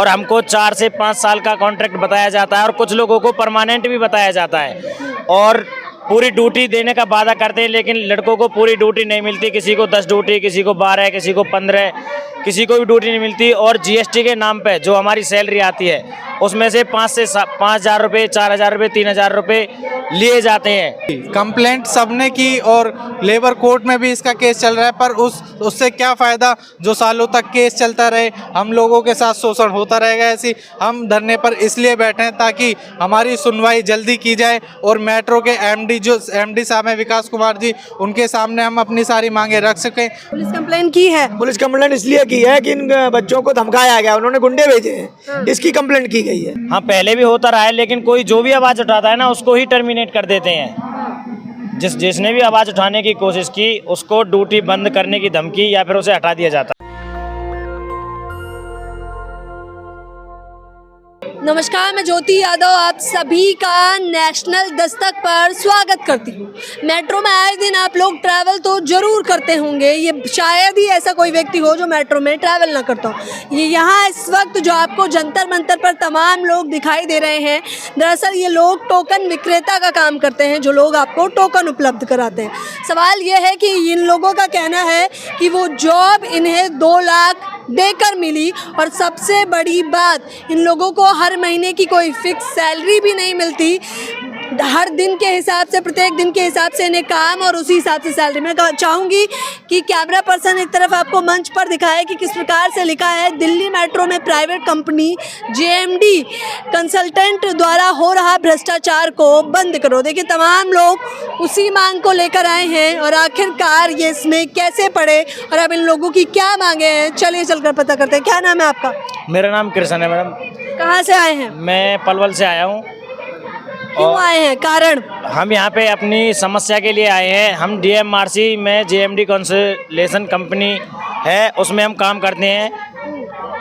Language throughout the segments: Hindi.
और हमको 4 से 5 साल का कॉन्ट्रैक्ट बताया जाता है और कुछ लोगों को परमानेंट भी बताया जाता है और पूरी ड्यूटी देने का वादा करते हैं, लेकिन लड़कों को पूरी ड्यूटी नहीं मिलती। किसी को 10 ड्यूटी, किसी को 12, किसी को 15, किसी को भी ड्यूटी नहीं मिलती। और जीएसटी के नाम पे जो हमारी सैलरी आती है उसमें से 5,000 रुपये, 4,000 रुपये, 3,000 रुपये लिए जाते हैं। कंप्लेंट सबने की और लेबर कोर्ट में भी इसका केस चल रहा है, पर उससे क्या फ़ायदा जो सालों तक केस चलता रहे, हम लोगों के साथ शोषण होता रहेगा। ऐसी हम धरने पर इसलिए बैठे हैं ताकि हमारी सुनवाई जल्दी की जाए और मेट्रो के एमडी साहब हैं विकास कुमार जी, उनके सामने हम अपनी सारी मांगे रख सकें। पुलिस कंप्लेंट की है? पुलिस कंप्लेंट इसलिए की है कि इन बच्चों को धमकाया गया, उन्होंने गुंडे भेजे हैं, इसकी कंप्लेंट की गई है। हाँ, पहले भी होता रहा है, लेकिन कोई जो भी आवाज़ उठाता है ना उसको ही टर्मिनेट कर देते हैं। जिसने भी आवाज़ उठाने की कोशिश की उसको ड्यूटी बंद करने की धमकी या फिर उसे हटा दिया जाता है। नमस्कार, मैं ज्योति यादव आप सभी का नेशनल दस्तक पर स्वागत करती हूँ। मेट्रो में आए दिन आप लोग ट्रैवल तो जरूर करते होंगे, ये शायद ही ऐसा कोई व्यक्ति हो जो मेट्रो में ट्रैवल ना करता हो। ये यहाँ इस वक्त जो आपको जंतर मंतर पर तमाम लोग दिखाई दे रहे हैं, दरअसल ये लोग टोकन विक्रेता का काम करते हैं, जो लोग आपको टोकन उपलब्ध कराते हैं। सवाल ये है कि इन लोगों का कहना है कि वो जॉब इन्हें 2 लाख देकर मिली और सबसे बड़ी बात, इन लोगों को हर महीने की कोई फिक्स सैलरी भी नहीं मिलती। हर दिन के हिसाब से, प्रत्येक दिन के हिसाब से इन्हें काम और उसी हिसाब से सैलरी। मैं चाहूँगी कि कैमरा पर्सन एक तरफ आपको मंच पर दिखाए कि किस प्रकार से लिखा है, दिल्ली मेट्रो में प्राइवेट कंपनी जेएमडी कंसल्टेंट द्वारा हो रहा भ्रष्टाचार को बंद करो। देखिए, तमाम लोग उसी मांग को लेकर आए हैं और आखिरकार ये इसमें कैसे पड़े और अब इन लोगों की क्या मांगे हैं, चलिए चलकर पता करते हैं। क्या नाम है आपका? मेरा नाम कृष्ण है मैडम। कहाँ से आए हैं? मैं पलवल से आया हूँ। क्यों आए हैं, कारण? हम यहाँ पे अपनी समस्या के लिए आए हैं। हम डीएमआरसी में जेएमडी कंसल्टेशन कंपनी है, उसमें हम काम करते हैं,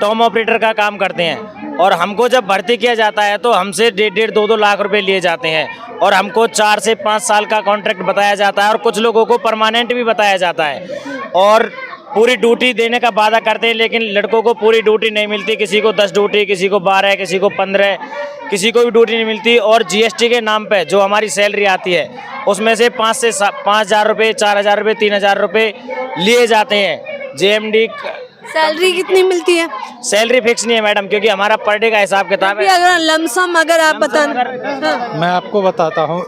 टॉम ऑपरेटर का काम करते हैं। और हमको जब भर्ती किया जाता है तो हमसे 1.5, 2 लाख रुपए लिए जाते हैं और हमको 4 से 5 साल का कॉन्ट्रैक्ट बताया जाता है और कुछ लोगों को परमानेंट भी बताया जाता है और पूरी ड्यूटी देने का वादा करते हैं, लेकिन लड़कों को पूरी ड्यूटी नहीं मिलती। किसी को 10 ड्यूटी, किसी को 12, किसी को 15, किसी को भी ड्यूटी नहीं मिलती। और जीएसटी के नाम पे जो हमारी सैलरी आती है उसमें से 5,000 रुपये, 4,000 रुपये, 3,000 रुपये लिए जाते हैं। जेएमडी सैलरी कितनी मिलती है? सैलरी फिक्स नहीं है मैडम, क्योंकि हमारा पर डे का हिसाब किताब है। अगर लमसम अगर आप बताना। मैं आपको बताता हूँ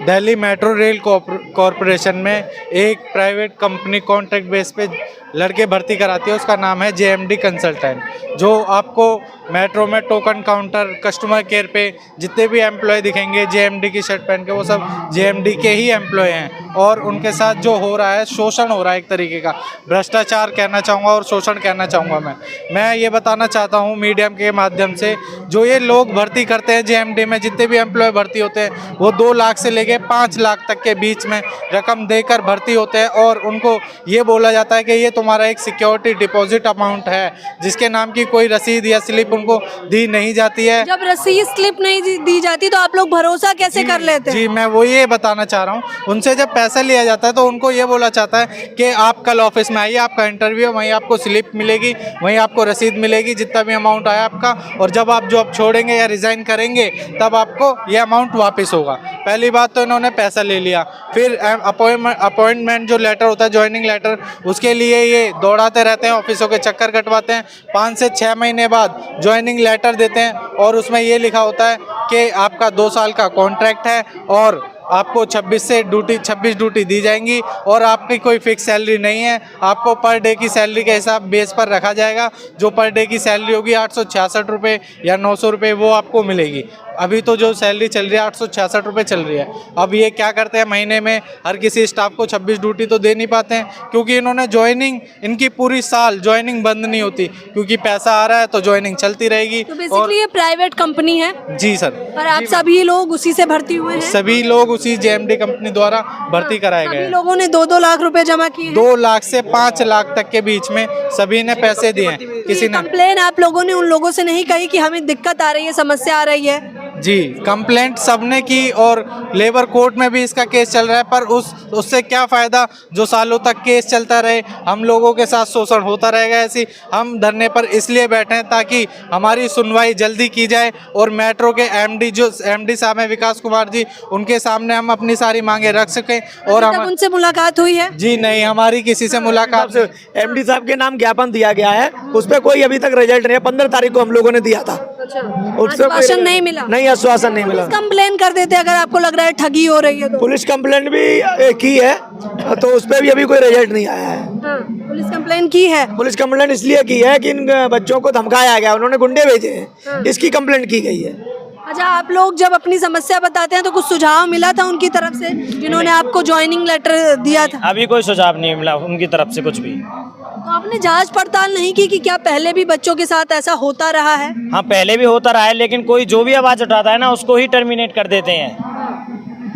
दिल्ली मेट्रो रेल कॉरपोरेशन में एक प्राइवेट कंपनी कॉन्ट्रैक्ट बेस पे लड़के भर्ती कराती है, उसका नाम है जेएमडी कंसल्टेंट, जो आपको मेट्रो में टोकन काउंटर, कस्टमर केयर पे जितने भी एम्प्लॉय दिखेंगे जेएमडी की शर्ट पहन के, वो सब जेएमडी के ही एम्प्लॉय हैं। और उनके साथ जो हो रहा है, शोषण हो रहा है, एक तरीके का भ्रष्टाचार कहना चाहूँगा और शोषण कहना चाहूँगा। मैं ये बताना चाहता हूँ मीडियम के माध्यम से, जो ये लोग भर्ती करते हैं जेएमडी में, जितने भी एम्प्लॉय भर्ती होते हैं वो 2 लाख से लेके 5 लाख तक के बीच में रकम देकर भर्ती होते हैं और उनको ये बोला जाता है कि ये तुम्हारा एक सिक्योरिटी डिपॉजिट अमाउंट है, जिसके नाम की कोई रसीद या स्लिप उनको दी नहीं जाती है। जब रसीद स्लिप नहीं दी जाती तो आप लोग भरोसा कैसे कर लेते हैं? जी, मैं वो ये बताना चाह रहा हूँ। उनसे जब पैसा लिया जाता है तो उनको ये बोला जाता है कि आप कल ऑफिस में आइए, आपका इंटरव्यू, वहीं आपको स्लिप मिलेगी, वहीं आपको रसीद मिलेगी जितना भी अमाउंट आया आपका, और जब आप जॉब छोड़ेंगे या रिजाइन करेंगे तब आपको ये अमाउंट वापस होगा। पहली बात तो इन्होंने पैसा ले लिया, फिर अपॉइंटमेंट जो लेटर होता है, ज्वाइनिंग लेटर, उसके लिए ये दौड़ाते रहते हैं, ऑफिसों के चक्कर कटवाते हैं। 5 से 6 महीने बाद ज्वाइनिंग लेटर देते हैं और उसमें ये लिखा होता है कि आपका 2 साल का कॉन्ट्रैक्ट है और आपको 26 ड्यूटी दी जाएंगी और आपकी कोई फिक्स सैलरी नहीं है। आपको पर डे की सैलरी के हिसाब बेस पर रखा जाएगा। जो पर डे की सैलरी होगी 866 रुपये या 900 रुपये, वो आपको मिलेगी। अभी तो जो सैलरी चल रही है 866 रुपये चल रही है। अब ये क्या करते हैं, महीने में हर किसी स्टाफ को 26 ड्यूटी तो दे नहीं पाते हैं, क्योंकि इन्होंने ज्वाइनिंग, इनकी पूरी साल ज्वाइनिंग बंद नहीं होती, क्योंकि पैसा आ रहा है तो ज्वाइनिंग चलती रहेगी। तो बेसिकली ये प्राइवेट कंपनी है? जी सर। और आप सभी लोग उसी से भर्ती हुए हैं? सभी लोग उसी जेएमडी कंपनी द्वारा भर्ती कराए गए। सभी लोगों ने 2-2 लाख रुपए जमा किए? 2 लाख से 5 लाख तक के बीच में सभी ने पैसे दिए हैं। किसी ने कंप्लेन आप लोगों ने उन लोगों से नहीं कही कि हमें दिक्कत आ रही है, समस्या आ रही है? जी कंप्लेंट सबने की और लेबर कोर्ट में भी इसका केस चल रहा है, पर उससे क्या फ़ायदा जो सालों तक केस चलता रहे, हम लोगों के साथ शोषण होता रहेगा। ऐसी हम धरने पर इसलिए बैठे हैं ताकि हमारी सुनवाई जल्दी की जाए और मेट्रो के एमडी जो एमडी साहब हैं विकास कुमार जी, उनके सामने हम अपनी सारी मांगे रख सकें। और अभी तक उनसे मुलाकात हुई है? जी नहीं, हमारी किसी से मुलाकात। एमडी साहब के नाम ज्ञापन दिया गया है, उस पर कोई अभी तक रिजल्ट नहीं है। 15 तारीख को हम लोगों ने दिया था, अच्छा, उससे कोई आश्वासन नहीं मिला? नहीं, आश्वासन नहीं मिला। कंप्लेन कर देते अगर आपको लग रहा है ठगी हो रही है तो। पुलिस कंप्लेंट भी की है, तो उस पर भी अभी कोई रिजल्ट नहीं आया है। हाँ, पुलिस कंप्लेन की है? पुलिस कंप्लेंट इसलिए की है कि इन बच्चों को धमकाया गया, उन्होंने गुंडे भेजे हैं, इसकी कंप्लेंट की गई है। अच्छा, आप लोग जब अपनी समस्या बताते हैं तो कुछ सुझाव मिला था उनकी तरफ से, जिन्होंने आपको ज्वाइनिंग लेटर दिया था? अभी कोई सुझाव नहीं मिला उनकी तरफ से कुछ भी। तो आपने जांच पड़ताल नहीं की कि क्या पहले भी बच्चों के साथ ऐसा होता रहा है? हाँ, पहले भी होता रहा है, लेकिन कोई जो भी आवाज़ उठाता है ना उसको ही टर्मिनेट कर देते हैं।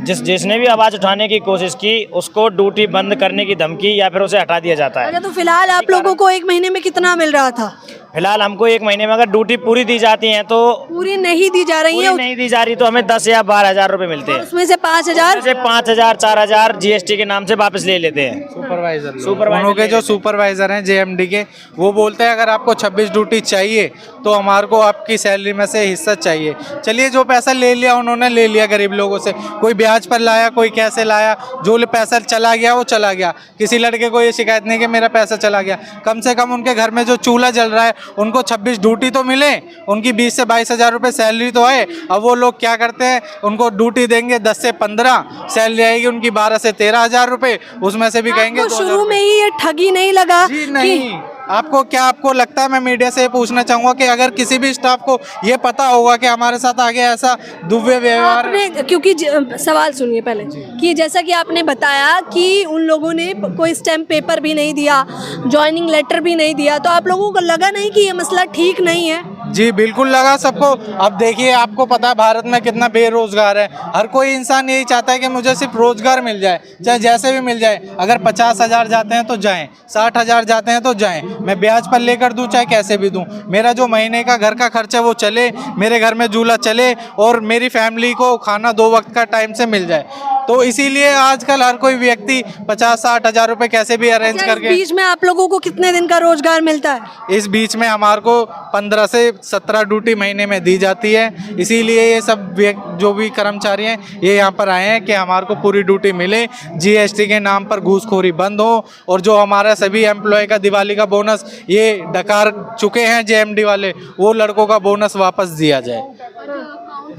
जिसने भी आवाज़ उठाने की कोशिश की उसको ड्यूटी बंद करने की धमकी या फिर उसे हटा दिया जाता है। अच्छा, तो फिलहाल आप लोगों को 1 महीने में कितना मिल रहा था? फिलहाल हमको 1 महीने में अगर ड्यूटी पूरी दी जाती है तो पूरी नहीं दी जा रही है, नहीं दी जा रही तो हमें 10 या 12 हजार रुपए मिलते हैं। उसमें से 5,000 से 5,000 4,000 जीएसटी के नाम से वापस ले लेते हैं। सुपरवाइजर उन्हों के जो सुपरवाइजर हैं जेएमडी के, वो बोलते हैं अगर आपको 26 ड्यूटी चाहिए तो हमारे को आपकी सैलरी में से हिस्सा चाहिए। चलिए, जो पैसा ले लिया उन्होंने ले लिया गरीब लोगों से, कोई ब्याज पर लाया, कोई कैसे लाया, जो पैसा चला गया वो चला गया। किसी लड़के को ये शिकायत नहीं कि मेरा पैसा चला गया। कम से कम उनके घर में जो चूल्हा जल रहा है उनको 26 ड्यूटी तो मिले, उनकी 20 से 22 हजार रुपये सैलरी तो आए। अब वो लोग क्या करते हैं, उनको ड्यूटी देंगे 10 से 15, सैलरी आएगी उनकी 12 से 13 हजार रुपये, उसमें से भी कहेंगे आपको शुरू में ही ये ठगी नहीं लगा? जी नहीं, आपको लगता है, मैं मीडिया से पूछना चाहूंगा कि अगर किसी भी स्टाफ को ये पता होगा कि हमारे साथ आगे ऐसा दुव्य व्यवहार, आपने क्योंकि सवाल सुनिए पहले कि जैसा कि आपने बताया कि उन लोगों ने कोई स्टैम्प पेपर भी नहीं दिया, ज्वाइनिंग लेटर भी नहीं दिया, तो आप लोगों को लगा नहीं कि ये मसला ठीक नहीं है? जी बिल्कुल लगा सबको। अब देखिए, आपको पता है भारत में कितना बेरोजगार है। हर कोई इंसान यही चाहता है कि मुझे सिर्फ रोजगार मिल जाए, चाहे जैसे भी मिल जाए। अगर 50,000 जाते हैं तो जाएं, 60,000 जाते हैं तो जाएं, मैं ब्याज पर लेकर दूं चाहे कैसे भी दूं, मेरा जो महीने का घर का खर्चा वो चले, मेरे घर में चूल्हा चले और मेरी फैमिली को खाना 2 वक्त का टाइम से मिल जाए। तो इसीलिए आजकल हर कोई व्यक्ति 50-60 हजार रुपए कैसे भी अरेंज करके। इस बीच में आप लोगों को कितने दिन का रोजगार मिलता है? इस बीच में हमारे को 15 से 17 ड्यूटी महीने में दी जाती है। इसीलिए ये सब जो भी कर्मचारी हैं ये यहाँ पर आए हैं कि हमारे को पूरी ड्यूटी मिले, जीएसटी के नाम पर घूसखोरी बंद हो, और जो हमारा सभी एम्प्लॉय का दिवाली का बोनस ये डकार चुके हैं जेएमडी वाले, वो लड़कों का बोनस वापस दिया जाए।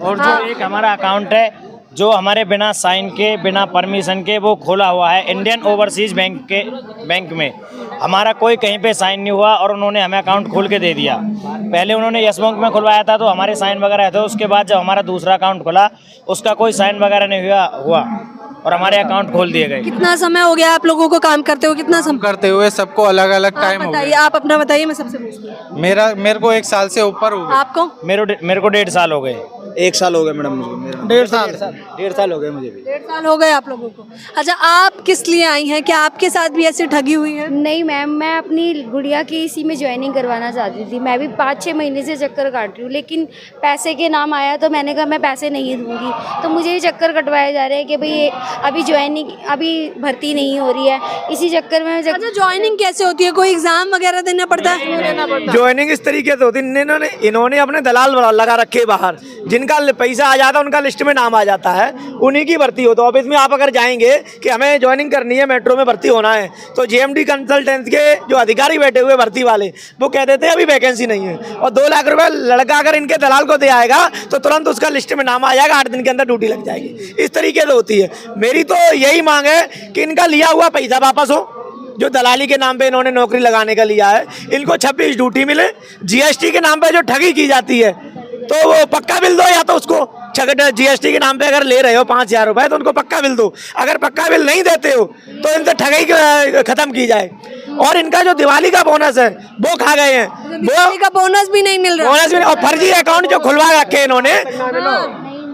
और जो एक हमारा अकाउंट है जो हमारे बिना साइन के, बिना परमिशन के वो खोला हुआ है इंडियन ओवरसीज बैंक में, हमारा कोई कहीं पे साइन नहीं हुआ और उन्होंने हमें अकाउंट खोल के दे दिया। पहले उन्होंने यस बैंक में खुलवाया था तो हमारे साइन वगैरह थे, उसके बाद जब हमारा दूसरा अकाउंट खुला उसका कोई साइन वगैरह नहीं हुआ और हमारे अकाउंट खोल दिए गए। कितना समय हो गया आप लोगों को काम करते हुए? कितना समय करते हुए सबको अलग अलग टाइम हो बताइए, गया। आप अपना बताइए, मैं सबसे पूछती हूँ। मेरे को 1 साल से ऊपर हो गया। आपको? मेरे को 1.5 साल हो गए। 1 साल हो गया मैडम मुझे। 1.5 साल हो गए मुझे भी। 1.5 साल हो गए आप लोगों को। अच्छा, आप किस लिए आई हैं? क्या आपके साथ भी ऐसी ठगी हुई है? नहीं मैम, मैं अपनी गुड़िया की इसी में ज्वाइनिंग करवाना चाहती थी। मैं भी 5-6 महीने से चक्कर काट रही हूँ, लेकिन पैसे के नाम आया तो मैंने कहा मैं पैसे नहीं दूंगी, तो मुझे ये चक्कर कटवाए जा रहे हैं कि भाई अभी ज्वाइनिंग, अभी भर्ती नहीं हो रही है, इसी चक्कर में। अच्छा, ज्वाइनिंग कैसे होती है? कोई एग्जाम वगैरह देना पड़ता है? ज्वाइनिंग इस तरीके से होती है, इन्होंने अपने दलाल लगा रखे बाहर, जिनका पैसा आ जाता है उनका लिस्ट में नाम आ जाता है, उन्हीं की भर्ती हो। तो ऑफिस में आप अगर जाएंगे कि हमें ज्वाइनिंग करनी है, मेट्रो में भर्ती होना है, तो जेएमडी कंसल्टेंट के जो अधिकारी बैठे हुए भर्ती वाले वो कह देते हैं अभी वैकेंसी नहीं है, और 2 लाख रुपए लड़का अगर इनके दलाल को दे आएगा तो तुरंत उसका लिस्ट में नाम आ जाएगा, 8 दिन के अंदर ड्यूटी लग जाएगी। इस तरीके से होती है। मेरी तो यही मांग है कि इनका लिया हुआ पैसा वापस हो, जो दलाली के नाम पे इन्होंने नौकरी लगाने का लिया है, इनको 26 ड्यूटी मिले। जीएसटी के नाम पे जो ठगी की जाती है तो वो पक्का बिल दो, या तो उसको जीएसटी के नाम पे अगर ले रहे हो 5,000 रुपए तो उनको पक्का बिल दो। अगर पक्का बिल नहीं देते हो तो इनसे ठगी खत्म की जाए। और इनका जो दिवाली का बोनस है वो खा गए हैं, दिवाली का बोनस भी नहीं मिल रहा। बोनस भी नहीं, और फर्जी अकाउंट जो खुलवा रखे इन्होंने,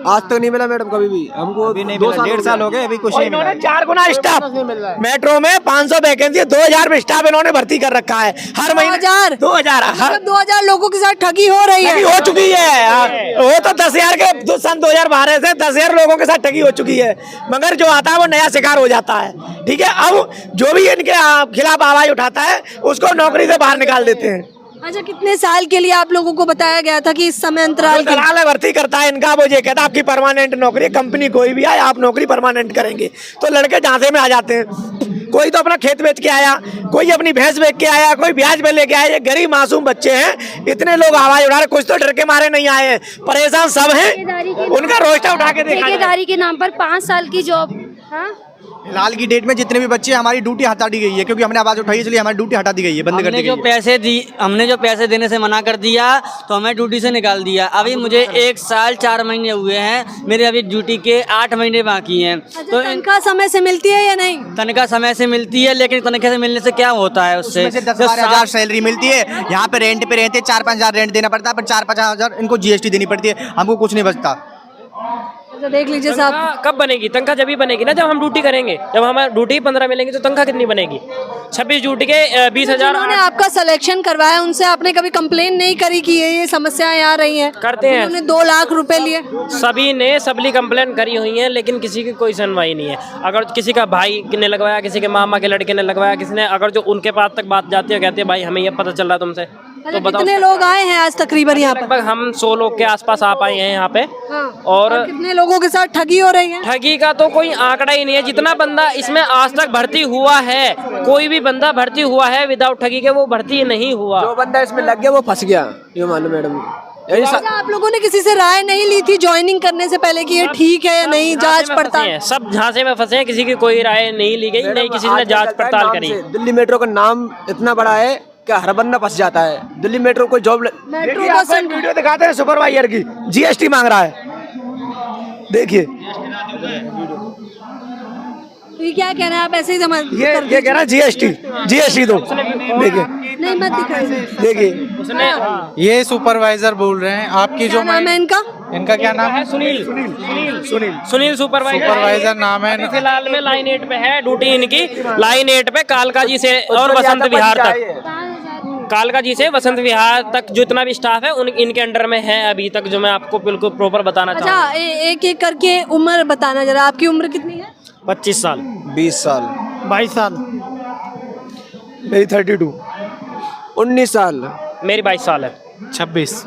आज तक नहीं मिला मैडम, कभी भी हमको। अभी नहीं मिला, 1.5 साल हो गए, अभी कुछ नहीं मिला। इन्होंने 4 गुना स्टाफ, मेट्रो में 500 वैकेंसी, 2000 में स्टाफ इन्होंने भर्ती कर रखा है हर महीने। 2000 2000 लोगों के साथ ठगी हो रही है। हो चुकी है। वो तो 10,000 के सन 2012 से 10,000 लोगों के साथ ठगी हो चुकी है, मगर जो आता है वो नया शिकार हो जाता है। ठीक है, अब जो भी इनके खिलाफ आवाज उठाता है उसको नौकरी से बाहर निकाल देते हैं। अच्छा, कितने साल के लिए आप लोगों को बताया गया था कि इस समय अंतराल के दलाल भर्ती करता है इनका, वो ये कहता है आपकी परमानेंट नौकरी, कंपनी कोई भी आए आप नौकरी परमानेंट करेंगे, तो लड़के झांसे में आ जाते हैं। कोई तो अपना खेत बेच के आया, कोई अपनी भैंस बेच के आया, कोई ब्याज पे लेके आया। ये गरीब मासूम बच्चे हैं, इतने लोग आवाज उठा रहे, कुछ तो डर के मारे नहीं आए हैं, परेशान सब हैं। उनका रोस्टर उठा के देखा ठेकेदारी के नाम पर 5 साल की जॉब। हाँ, फिलहाल की डेट में जितने भी बच्चे, हमारी ड्यूटी हटा दी गई है, क्योंकि हमने आवाज उठाई इसलिए हमारी ड्यूटी हटा दी गई है, बंद कर दी गई है। हमने जो पैसे देने से मना कर दिया तो हमें ड्यूटी से निकाल दिया। अभी मुझे 1 साल 4 महीने हुए हैं, मेरे अभी ड्यूटी के 8 महीने बाकी हैं। तो तनख्वाह समय से मिलती है या नहीं? तनख्वाह समय से मिलती है, लेकिन तनख्वाह से मिलने से क्या होता है, उससे 10-12 सैलरी मिलती है। यहाँ पे रेंट पे रहते 4-5 हज़ार रेंट देना पड़ता है, पर 4-5 हज़ार इनको GST देनी पड़ती है, हमको कुछ नहीं बचता। अच्छा, देख लीजिए साहब, कब बनेगी तनख्वाह? जब ही बनेगी ना जब हम ड्यूटी करेंगे। जब हमारी ड्यूटी 15 मिलेंगी तो तनख्वाह कितनी बनेगी? 26 ड्यूटी के 20,000। जिन्होंने आपका सिलेक्शन करवाया उनसे आपने कभी कंप्लेन नहीं करी कि ये समस्याएं आ रही हैं? करते हैं, उन्होंने 2 लाख रुपए लिए। सभी ने सबली कंप्लेन करी हुई है, लेकिन किसी की कोई सुनवाई नहीं है। अगर किसी का भाई ने लगवाया, किसी के मामा के लड़के ने लगवाया, किसी ने, अगर जो उनके पास तक बात जाती है, कहते हैं भाई हमें ये पता चल रहा है तुमसे, तो बताओ कितने लोग आए हैं आज तकरीबन यहाँ पर? लगभग हम 100 लोग के आसपास आ पाए हैं यहाँ पे। हाँ। और कितने लोगों के साथ ठगी हो रही है? ठगी का तो कोई आंकड़ा ही नहीं है। जितना बंदा इसमें आज तक भर्ती हुआ है, कोई भी बंदा भर्ती हुआ है विदाउट ठगी के, वो भर्ती नहीं हुआ। जो बंदा इसमें लग गया वो फंस गया, ये मानो मैडम। अच्छा, आप लोगों ने किसी से राय नहीं ली थी ज्वाइनिंग करने से पहले कि ये ठीक है या नहीं? जांच पड़ताल सब झांसे में फंसे हैं, किसी की कोई राय नहीं ली गई, नहीं किसी ने जांच पड़ताल करी। दिल्ली मेट्रो का नाम इतना बड़ा है कि हर बंदा फंस जाता है। दिल्ली मेट्रो को जॉब, मेट्रो बस वीडियो दिखाते हैं सुपरवाइजर की, GST मांग रहा है, देखिए ये क्या कहना है? आप ऐसे ही समझ ये कह रहा है GST दो, देखिए नहीं मत दिखाइए। देखिए ये सुपरवाइजर बोल रहे हैं। आपकी जो क्या नाम है इनका? इनका क्या नाम है? सुनील सुपरवाइजर नाम है। फिलहाल में लाइन 8 पे है ड्यूटी इनकी, लाइन 8 पे कालका जी से और वसंत विहार तक, कालका जी से वसंत विहार तक जितना भी स्टाफ है इनके अंडर में है अभी तक, जो मैं आपको बिल्कुल प्रॉपर बताना चाहूँ। अच्छा, एक एक करके उम्र बताना जरा। आपकी उम्र कितनी है? 25 साल। 20 साल। 22 साल। मेरी 32। 19 साल। मेरी 22 साल है। 26।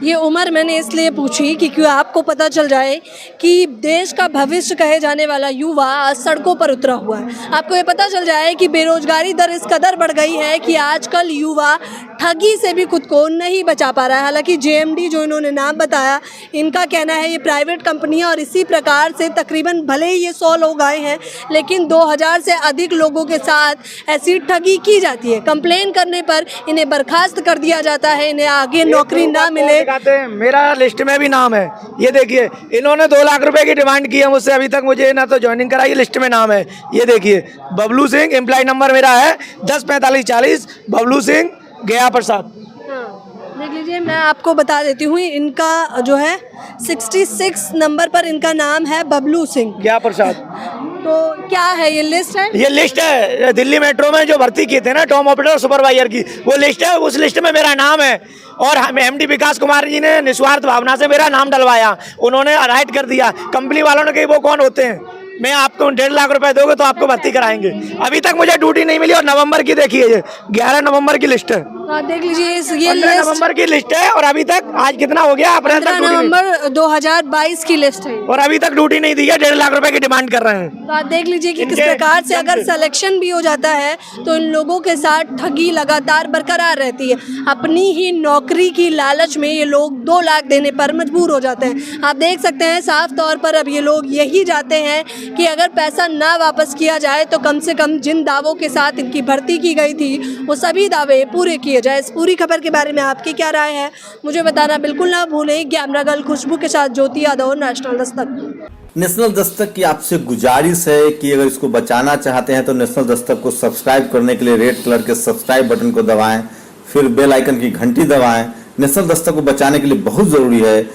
ये उम्र मैंने इसलिए पूछी कि क्यों आपको पता चल जाए कि देश का भविष्य कहे जाने वाला युवा आज सड़कों पर उतरा हुआ है। आपको ये पता चल जाए कि बेरोजगारी दर इस कदर बढ़ गई है कि आजकल युवा ठगी से भी खुद को नहीं बचा पा रहा है। हालांकि JMD जो इन्होंने नाम बताया, इनका कहना है ये प्राइवेट कंपनी है और इसी प्रकार से तकरीबन भले ही ये 100 लोग आए हैं, लेकिन 2000 से अधिक लोगों के साथ ऐसी ठगी की जाती है। कंप्लेन करने पर इन्हें बर्खास्त कर दिया जाता है, इन्हें आगे नौकरी ना मिले। मेरा लिस्ट में भी नाम है, ये देखिए इन्होंने 2 लाख रुपए की डिमांड की है मुझसे, अभी तक मुझे ना तो ज्वाइनिंग कराई, लिस्ट में नाम है, ये देखिए बबलू सिंह, एम्प्लॉय नंबर मेरा है 104540, बबलू सिंह, गया प्रसाद। देख लीजिए, मैं आपको बता देती हूँ, इनका जो है 66 नंबर पर इनका नाम है बबलू सिंह, गया प्रसाद। तो क्या है ये लिस्ट है? ये लिस्ट है दिल्ली मेट्रो में जो भर्ती किए थे ना टॉम ऑपरेटर सुपरवाइजर की, वो लिस्ट है, उस लिस्ट में मेरा नाम है। और MD विकास कुमार जी ने निस्वार्थ भावना से मेरा नाम डलवाया, उन्होंने राइट कर दिया। कंपनी वालों ने कही वो कौन होते हैं, मैं आपको 1.5 लाख रुपए दोगे तो आपको भर्ती कराएंगे। अभी तक मुझे ड्यूटी नहीं मिली और नवंबर की देखिए, ये 11 नवंबर की लिस्ट है। देख लीजिए ये 15 लिस्ट नवंबर की लिस्ट है और अभी तक आज कितना हो गया, 15 नवंबर 2022 की लिस्ट है और अभी तक ड्यूटी नहीं दी है, 1.5 लाख रुपए की डिमांड कर रहे हैं। तो आप देख लीजिए कि किस प्रकार से अगर सिलेक्शन भी हो जाता है तो इन लोगों के साथ ठगी लगातार बरकरार रहती है। अपनी ही नौकरी की लालच में ये लोग 2 लाख देने पर मजबूर हो जाते हैं। आप देख सकते हैं साफ तौर पर अब ये लोग यही चाहते हैं कि अगर पैसा ना वापस किया जाए तो कम से कम जिन दावों के साथ इनकी भर्ती की गई थी वो सभी दावे पूरे किए जाए। इस पूरी खबर के बारे में आपकी क्या राय है मुझे बताना बिल्कुल ना भूलें। कैमरा गर्ल खुशबू के साथ ज्योति यादव, नेशनल दस्तक। नेशनल दस्तक की आपसे गुजारिश है कि अगर इसको बचाना चाहते हैं तो नेशनल दस्तक को सब्सक्राइब करने के लिए रेड कलर के सब्सक्राइब बटन को दबाएं, फिर बेल आइकन की घंटी दबाएं। नेशनल दस्तक को बचाने के लिए बहुत जरूरी है